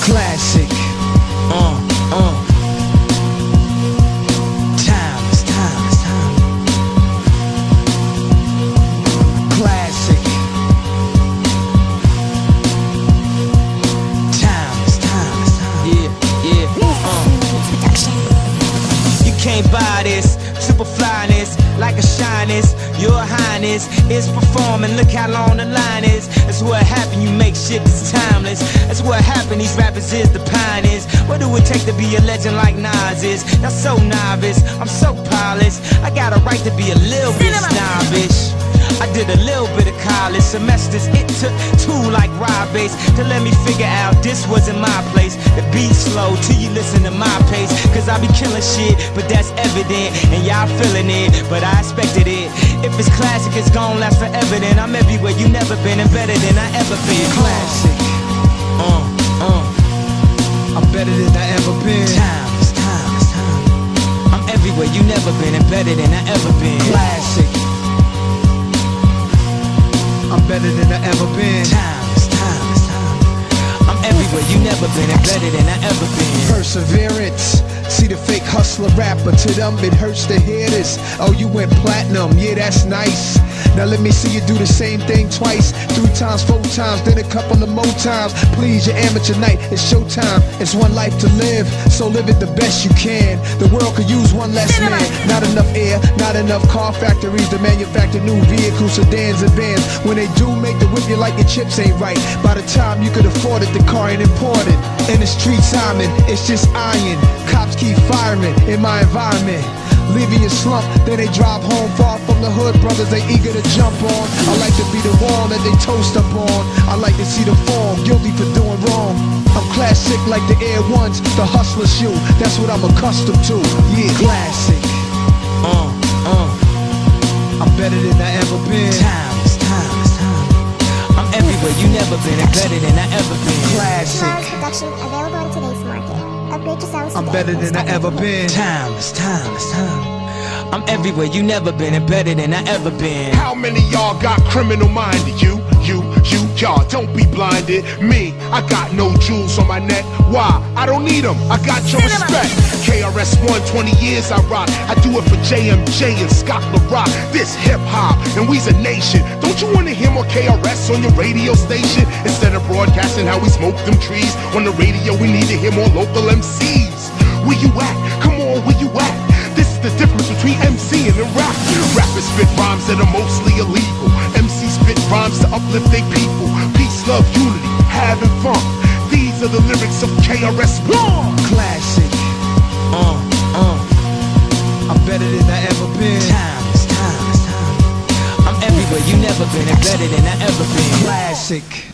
Classic. Time. Classic. Time. Yeah. You can't buy this super flyness, like a shyness. Your highness is performing, look how long the line is. That's what happened, you make shit that's timeless. That's what happened, these rappers is the pioneers. What do it take to be a legend like Nas is? That's so novice, I'm so polished. I got a right to be a little bit snobbish. I did a little bit of college semesters. It took 2 like Rob Bass to let me figure out this wasn't my place. The beat's slow till you listen to my pace, cause I be killing shit, but that's evident, and y'all feeling it, but I expected it. If it's classic, it's gon' last forever. Then I'm everywhere you never been, and better than I ever been. Classic. I'm better than I ever been. Time. I'm everywhere you never been, and better than I ever been. Classic. I'm better than I ever been. Time. I'm everywhere you never been, and better than I ever been. Perseverance. See the fake hustler rapper, to them it hurts to hear this. Oh, you went platinum, yeah, that's nice. Now let me see you do the same thing twice, 3 times, 4 times, then a couple of more times. Please, your amateur night, it's showtime. It's one life to live, so live it the best you can. The world could use one less man. Not enough air, not enough car factories to manufacture new vehicles, sedans and vans. When they do make the whip, you like your chips ain't right. By the time you could afford it, the car ain't imported. In the street timing, it's just iron. Cops keep firing in my environment, leaving you slump, then they drive home far from the hood. Brothers, they eager to jump on. I like to be the wall that they toast up on. I like to see the form, guilty for doing wrong. I'm classic like the Air Ones, the hustler shoe. That's what I'm accustomed to, yeah. Classic. I'm better than I ever been. Time. I'm everywhere you never been, and better than I ever been. Classic. Production available in today's market. Upgrade your sounds I'm today. better than I ever been. Time. I'm everywhere you never been, and better than I ever been. How many y'all got criminal minded? Y'all don't be blinded. Me, I got no jewels on my neck. Why? I don't need them. I got your respect. KRS-One, 20 years I rock. I do it for JMJ and Scott LaRock. This hip hop, and we's a nation. Don't you wanna hear more KRS on your radio station? Instead of broadcasting how we smoke them trees on the radio, we need to hear more local MCs. Where you at? Come on, where you at? This is the difference between MC and rap. Rappers spit rhymes that are mostly illegal. MCs spit rhymes to uplift their people. Peace, love, unity, having fun. These are the lyrics of KRS-One. Classic. I'm better than I ever been. Time. I'm everywhere you never been, and better than I ever been. Classic.